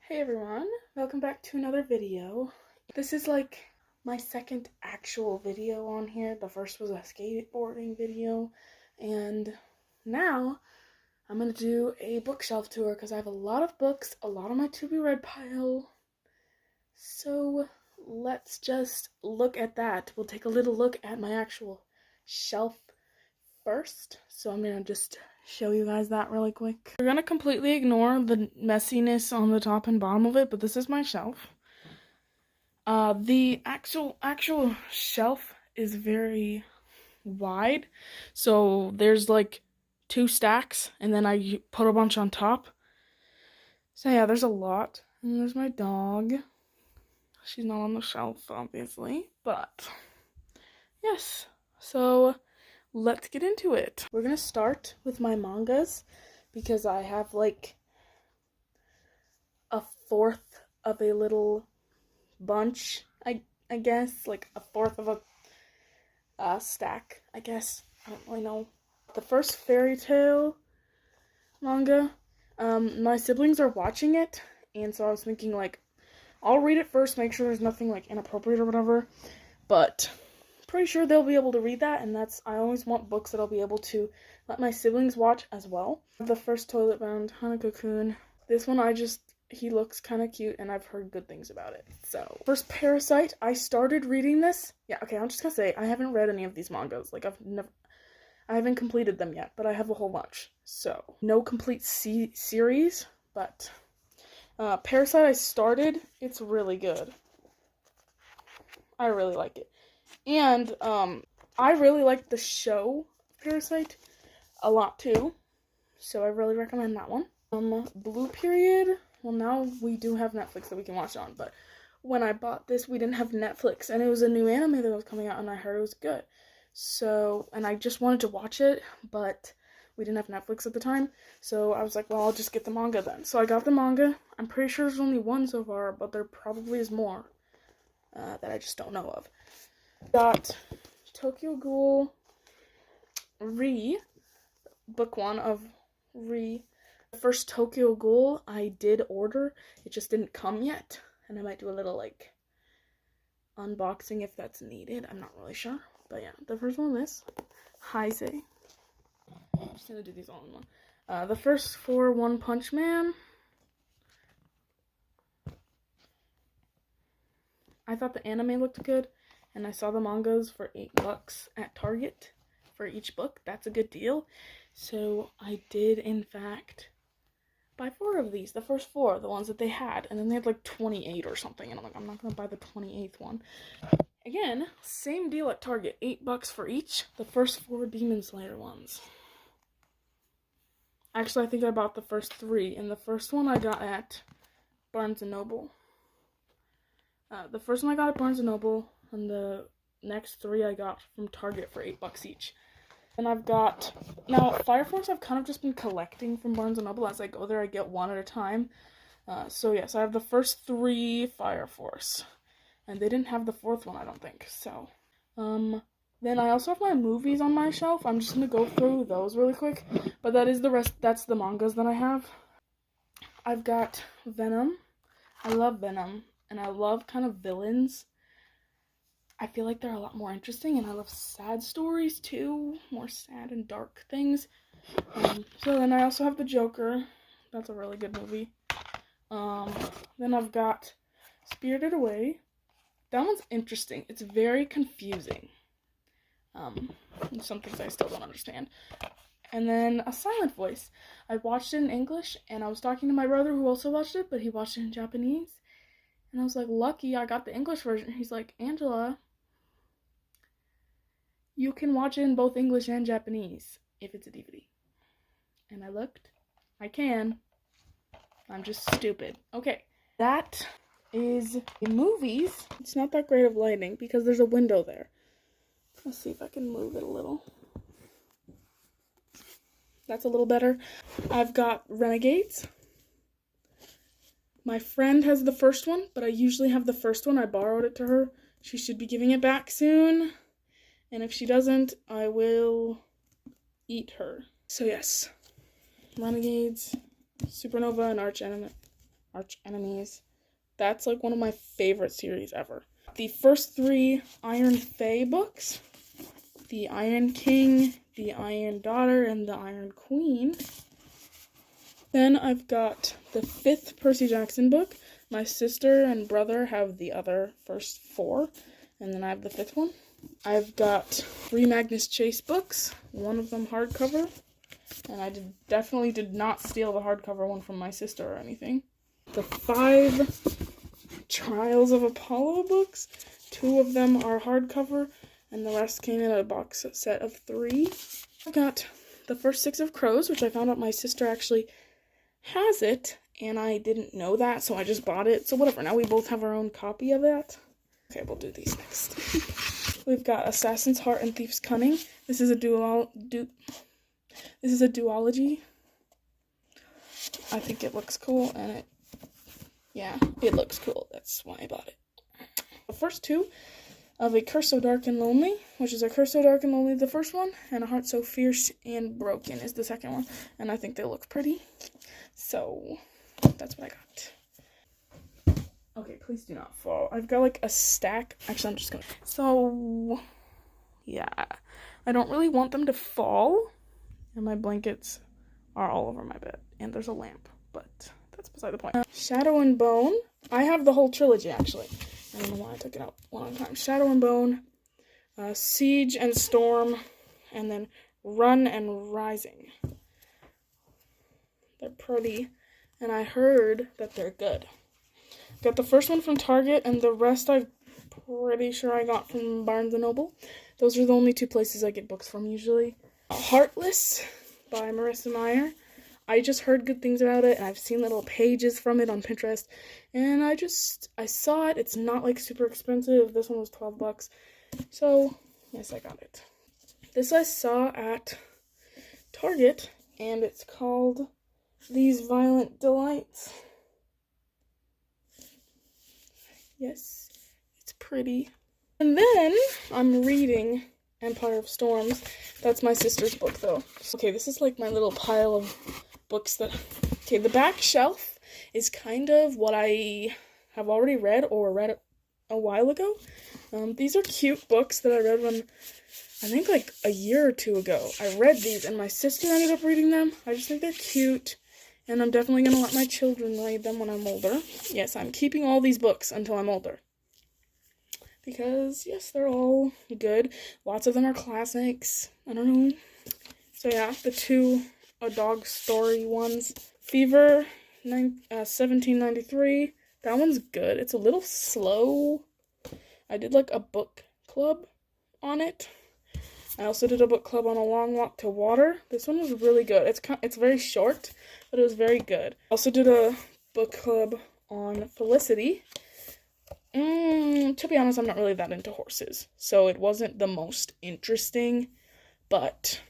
Hey everyone, welcome back to another video. This is like my second actual video on here. The first was a skateboarding video, and now I'm gonna do a bookshelf tour because I have a lot of books, a lot on my to be read pile. So let's just look at that. We'll take a little look at my actual shelf first. So I'm gonna just show you guys that really quick. We're gonna completely ignore the messiness on the top and bottom of it, but this is my shelf. The actual shelf is very wide, so there's like 2 stacks, and then I put a bunch on top. So yeah, there's a lot. And there's my dog. She's not on the shelf, obviously, but yes. So let's get into it. We're gonna start with my mangas because I have like a fourth of a little bunch, I guess, like a fourth of a stack, I guess. I don't really know. The first fairy tale manga, my siblings are watching it, and so I was thinking like I'll read it first, make sure there's nothing like inappropriate or whatever, but pretty sure they'll be able to read that, and I always want books that I'll be able to let my siblings watch as well. The first Toilet Bound, Hanako-kun. This one he looks kind of cute, and I've heard good things about it. So, first Parasite, I started reading this. Yeah, okay, I'm just gonna say, I haven't read any of these mangas. Like, I haven't completed them yet, but I have a whole bunch. So, no complete series, but Parasite I started. It's really good. I really like it. And, I really like the show Parasite a lot, too. So, I really recommend that one. Blue Period. Well, now we do have Netflix that we can watch on, but when I bought this, we didn't have Netflix, and it was a new anime that was coming out, and I heard it was good. So, and I just wanted to watch it, but we didn't have Netflix at the time, so I was like, well, I'll just get the manga then. So I got the manga. I'm pretty sure there's only one so far, but there probably is more that I just don't know of. Got Tokyo Ghoul book 1 of The first Tokyo Ghoul I did order. It just didn't come yet, and I might do a little like unboxing if that's needed. I'm not really sure, but yeah, the first one is Heise. I'm just gonna do these all in one. The first 4 One Punch Man. I thought the anime looked good, and I saw the mangas for $8 at Target for each book. That's a good deal. So I did, in fact, buy 4 of these. The first 4, the ones that they had, and then they had like 28 or something, and I'm like, I'm not gonna buy the 28th one. Again, same deal at Target, $8 for each. The first 4 Demon Slayer ones. Actually, I think I bought the first 3, and the first one I got at Barnes & Noble. The first one I got at Barnes & Noble, and the next 3 I got from Target for $8 each. And I've got, now Fire Force I've kind of just been collecting from Barnes & Noble. As I go there, I get one at a time. So yes, I have the first 3 Fire Force. And they didn't have the 4th one, I don't think. So, then I also have my movies on my shelf. I'm just going to go through those really quick. But that's the mangas that I have. I've got Venom. I love Venom. And I love kind of villains. I feel like they're a lot more interesting, and I love sad stories too, more sad and dark things. So then I also have the Joker. That's a really good movie. Then I've got Spirited Away. That one's interesting. It's very confusing. Some things I still don't understand. And then A Silent Voice. I watched it in English, and I was talking to my brother who also watched it, but he watched it in Japanese. And I was like, lucky I got the English version. He's like, Angela, you can watch it in both English and Japanese if it's a DVD. And I looked. I can. I'm just stupid. Okay, that is the movies. It's not that great of lighting because there's a window there. Let's see if I can move it a little. That's a little better. I've got Renegades. My friend has the first one, but I usually have the first one. I borrowed it to her. She should be giving it back soon. And if she doesn't, I will eat her. So yes, Renegades, Supernova, and Arch Enemies. That's like one of my favorite series ever. The first 3 Iron Fae books, the Iron King, the Iron Daughter, and the Iron Queen. Then I've got the 5th Percy Jackson book. My sister and brother have the other first 4, and then I have the 5th one. I've got 3 Magnus Chase books, one of them hardcover, and I definitely did not steal the hardcover one from my sister or anything. The 5 Trials of Apollo books, 2 of them are hardcover, and the rest came in a box set of 3. I got the first 6 of Crows, which I found out my sister actually has it, and I didn't know that, so I just bought it. So whatever, now we both have our own copy of that. Okay, we'll do these next. We've got Assassin's Heart and Thief's Cunning. This is a duology. I think it looks cool, and it looks cool. That's why I bought it. The first 2 of A Curse So Dark and Lonely, which is A Curse So Dark and Lonely, the first one, and A Heart So Fierce and Broken is the second one, and I think they look pretty. So, that's what I got. Okay, please do not fall. I've got like a stack. Actually, I'm just gonna. So, yeah. I don't really want them to fall. And my blankets are all over my bed. And there's a lamp. But that's beside the point. Shadow and Bone. I have the whole trilogy, actually. I don't know why I took it out one at a time. Shadow and Bone. Siege and Storm. And then Run and Rising. They're pretty. And I heard that they're good. Got the first one from Target, and the rest I'm pretty sure I got from Barnes & Noble. Those are the only 2 places I get books from usually. Heartless by Marissa Meyer. I just heard good things about it, and I've seen little pages from it on Pinterest, and I saw it. It's not like super expensive. This one was $12. So, yes, I got it. This I saw at Target, and it's called These Violent Delights. Yes, it's pretty. And then I'm reading Empire of Storms. That's my sister's book, though. Okay, this is like my little pile of books that... Okay, the back shelf is kind of what I have already read or read a while ago. These are cute books that I read when, I think like a year or 2 ago. I read these and my sister ended up reading them. I just think they're cute. And I'm definitely going to let my children read them when I'm older. Yes, I'm keeping all these books until I'm older. Because, yes, they're all good. Lots of them are classics. I don't know. So, yeah, the 2 A Dog Story ones. Fever, 1793. That one's good. It's a little slow. I did, like, a book club on it. I also did a book club on A Long Walk to Water. This one was really good. It's very short, but it was very good. I also did a book club on Felicity. To be honest, I'm not really that into horses, so it wasn't the most interesting, but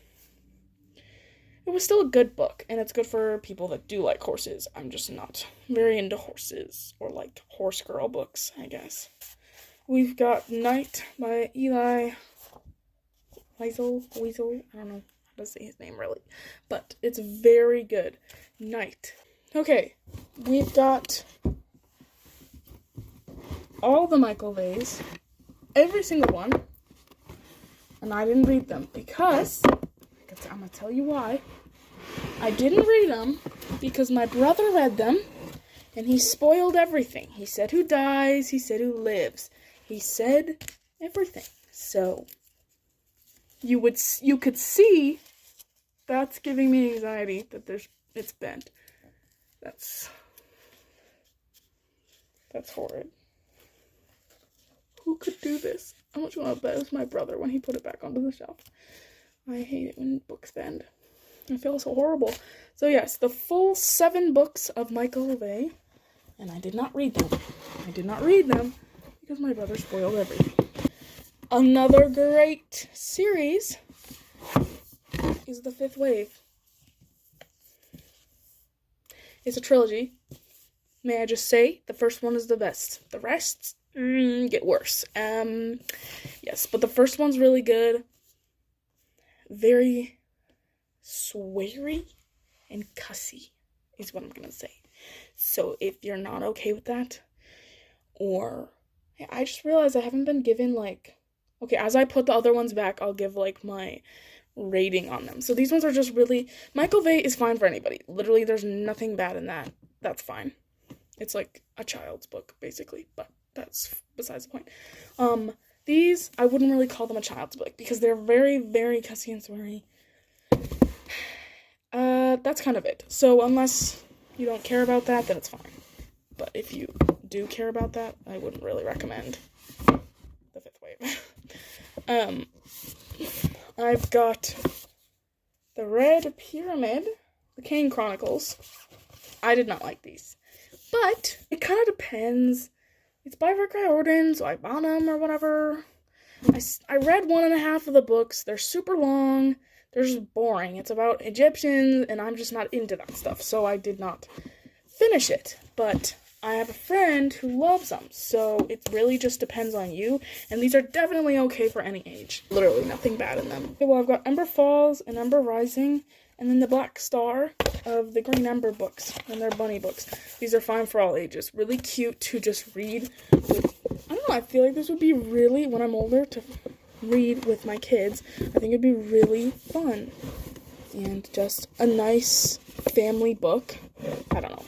it was still a good book, and it's good for people that do like horses. I'm just not very into horses, or like horse girl books, I guess. We've got Night by Eli Weasel, I don't know how to say his name really, but it's very good. Night. Okay, we've got all the Michael Vays, every single one, and I didn't read them because, I'm going to tell you why. I didn't read them because my brother read them, and he spoiled everything. He said who dies, he said who lives, he said everything. So, you could see that's giving me anxiety that it's bent. That's horrid. Who could do this? How much want to bet it was my brother when he put it back onto the shelf. I hate it when books bend. I feel so horrible. So yes, the full 7 books of Michael Vay, and I did not read them. I did not read them because my brother spoiled everything. Another great series is The Fifth Wave. It's a trilogy. May I just say, the first one is the best. The rest get worse. Yes, but the first one's really good. Very sweary and cussy is what I'm gonna say. So if you're not okay with that, or I just realized I haven't been given like, okay, as I put the other ones back, I'll give like my rating on them. So these ones are just really, Michael Veit is fine for anybody. Literally, there's nothing bad in that. That's fine. It's like a child's book, basically, but that's besides the point. These, I wouldn't really call them a child's book because they're very, very cussy and sweary. That's kind of it. So unless you don't care about that, then it's fine. But if you do care about that, I wouldn't really recommend the Fifth Wave. I've got the Red Pyramid, the Kane Chronicles. I did not like these, but it kind of depends. It's by Rick Riordan, so I bought them or whatever. I read 1.5 of the books. They're super long. They're just boring. It's about Egyptians, and I'm just not into that stuff, so I did not finish it. But I have a friend who loves them, so it really just depends on you, and these are definitely okay for any age. Literally nothing bad in them. Okay, well, I've got Ember Falls and Ember Rising, and then the Black Star of the Green Ember books, and they're bunny books. These are fine for all ages. Really cute to just read with, I don't know, I feel like this would be really, when I'm older, to read with my kids. I think it'd be really fun, and just a nice family book. I don't know.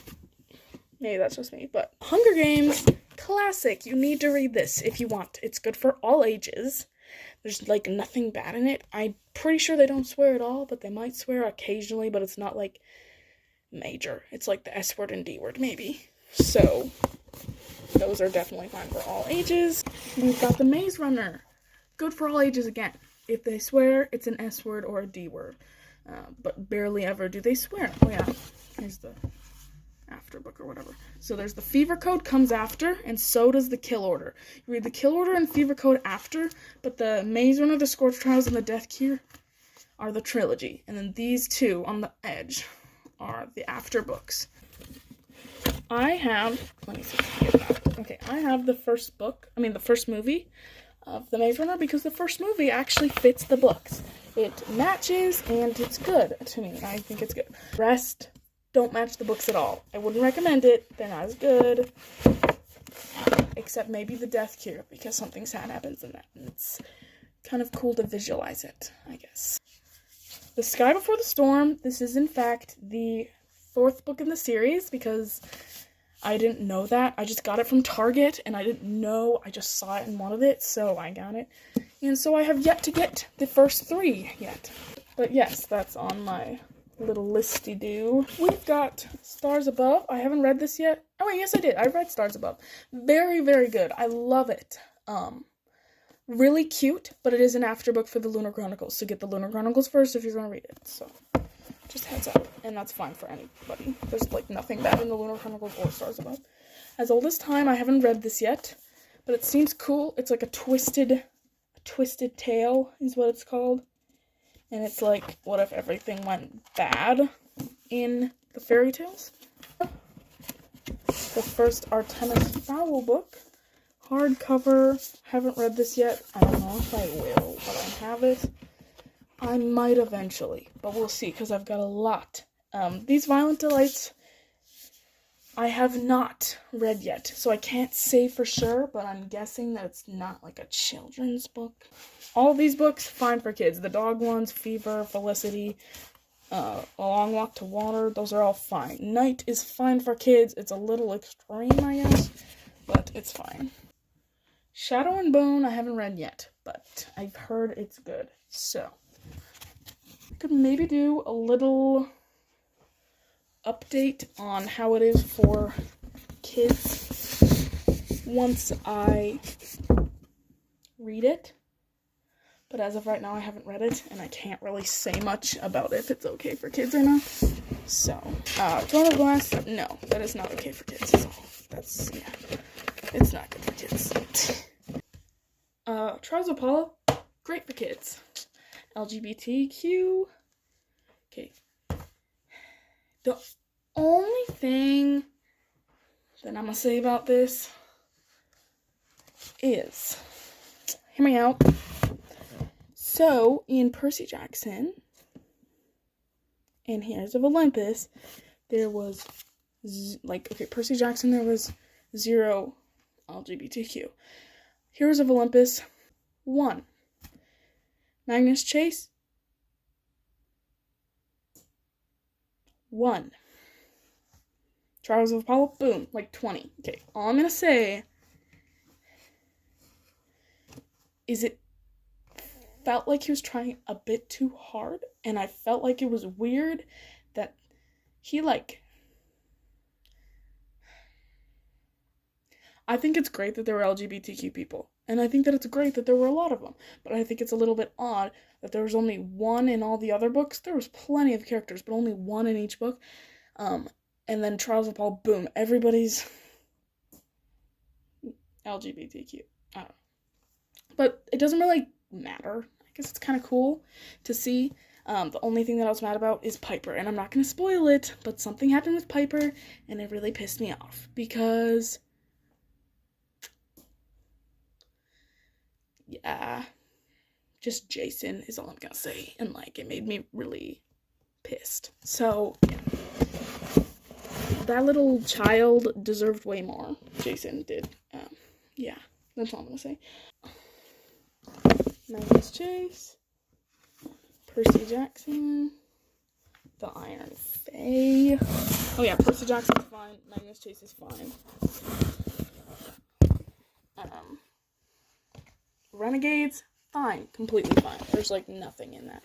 Maybe that's just me, but Hunger Games, classic. You need to read this if you want. It's good for all ages. There's, like, nothing bad in it. I'm pretty sure they don't swear at all, but they might swear occasionally, but it's not, like, major. It's, like, the S word and D word, maybe. So, those are definitely fine for all ages. We've got the Maze Runner. Good for all ages again. If they swear, it's an S word or a D word. But barely ever do they swear. Oh, yeah. Here's the after book or whatever. So there's the Fever Code comes after, and so does the Kill Order. You read the Kill Order and Fever Code after, but the Maze Runner, the Scorch Trials, and the Death Cure are the trilogy. And then these two on the edge are the after books. I have, let me see if I can get that. Okay, I have the first movie of the Maze Runner because the first movie actually fits the books. It matches, and it's good to me. I think it's good. Rest don't match the books at all. I wouldn't recommend it. They're not as good. Except maybe the Death Cure, because something sad happens in that. And it's kind of cool to visualize it, I guess. The Sky Before the Storm. This is, in fact, the 4th book in the series, because I didn't know that. I just got it from Target, and I didn't know. I just saw it and wanted it, so I got it. And so I have yet to get the first 3 yet. But yes, that's on my little listy-do. We've got Stars Above. I haven't read this yet. Oh wait, yes I did. I read Stars Above. Very, very good. I love it. Really cute, but it is an afterbook for the Lunar Chronicles. So get the Lunar Chronicles first if you're going to read it. So just heads up. And that's fine for anybody. There's like nothing bad in the Lunar Chronicles or Stars Above. As Old as Time, I haven't read this yet, but it seems cool. It's like a twisted tale is what it's called. And it's like, what if everything went bad in the fairy tales? The first Artemis Fowl book. Hardcover. Haven't read this yet. I don't know if I will, but I have it. I might eventually, but we'll see, because I've got a lot. These Violent Delights, I have not read yet, so I can't say for sure, but I'm guessing that it's not like a children's book. All these books, fine for kids. The dog ones, Fever, Felicity, A Long Walk to Water, those are all fine. Night is fine for kids. It's a little extreme, I guess, but it's fine. Shadow and Bone, I haven't read yet, but I've heard it's good. So, I could maybe do a little update on how it is for kids once I read it. But as of right now, I haven't read it, and I can't really say much about if it's okay for kids or not. So, Throne of Glass, no, that is not okay for kids. So, it's not good for kids. Trials of Paula, great for kids. LGBTQ, okay. The only thing that I'm gonna say about this is, hear me out. So, in Percy Jackson and Heroes of Olympus, there was okay, Percy Jackson, there was 0 LGBTQ. Heroes of Olympus, 1. Magnus Chase, 1. Trials of Apollo, boom, like 20. Okay, all I'm gonna say is it felt like he was trying a bit too hard, and I felt like it was weird that he, like, I think it's great that there were LGBTQ people, and I think that it's great that there were a lot of them, but I think it's a little bit odd that there was only 1 in all the other books. There was plenty of characters, but only 1 in each book. And then Trials of Paul, boom, everybody's LGBTQ. I don't know. But it doesn't really matter. I guess it's kind of cool to see. The only thing that I was mad about is Piper, and I'm not going to spoil it, but something happened with Piper, and it really pissed me off, because, yeah, just Jason is all I'm going to say, and, like, it made me really pissed. So, yeah. That little child deserved way more. Jason did. Yeah, that's all I'm going to say. Magnus Chase, Percy Jackson, the Iron Fae. Oh yeah, Percy Jackson's fine. Magnus Chase is fine. Renegades, fine, completely fine. There's like nothing in that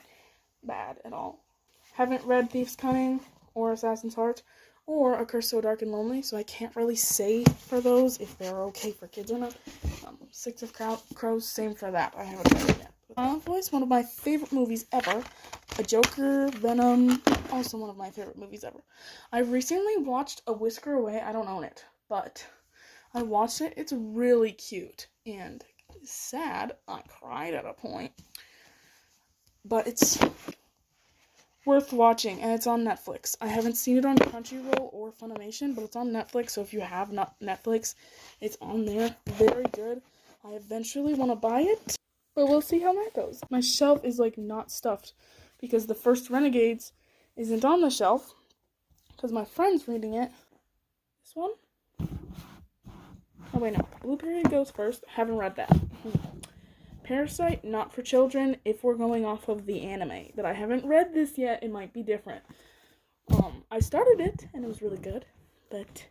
bad at all. Haven't read Thief's Cunning or Assassin's Heart or A Curse So Dark and Lonely, so I can't really say for those if they're okay for kids or not. Six of Crows, same for that. I haven't read it yet. Voice, one of my favorite movies ever. A Joker, Venom, also one of my favorite movies ever. I recently watched A Whisker Away. I don't own it, but I watched it. It's really cute and sad. I cried at a point, but it's worth watching, and it's on Netflix. I haven't seen it on Crunchyroll or Funimation, but it's on Netflix, so if you have not Netflix, it's on there. Very good. I eventually want to buy it, but we'll see how that goes. My shelf is, like, not stuffed, because the first Renegades isn't on the shelf, because my friend's reading it. This one? Oh, wait, no. Blue Period goes first. Haven't read that. Parasite, not for children, if we're going off of the anime. But I haven't read this yet, it might be different. I started it, and it was really good, but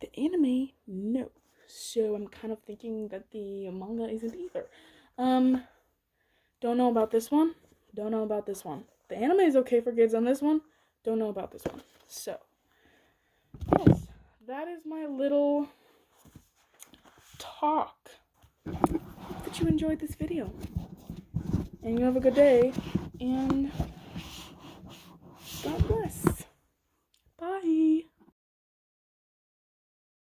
the anime, no. So I'm kind of thinking that the manga isn't either. Don't know about this one. Don't know about this one. The anime is okay for kids on this one. Don't know about this one. So, yes, that is my little talk. Hope you enjoyed this video, and you have a good day, and God bless.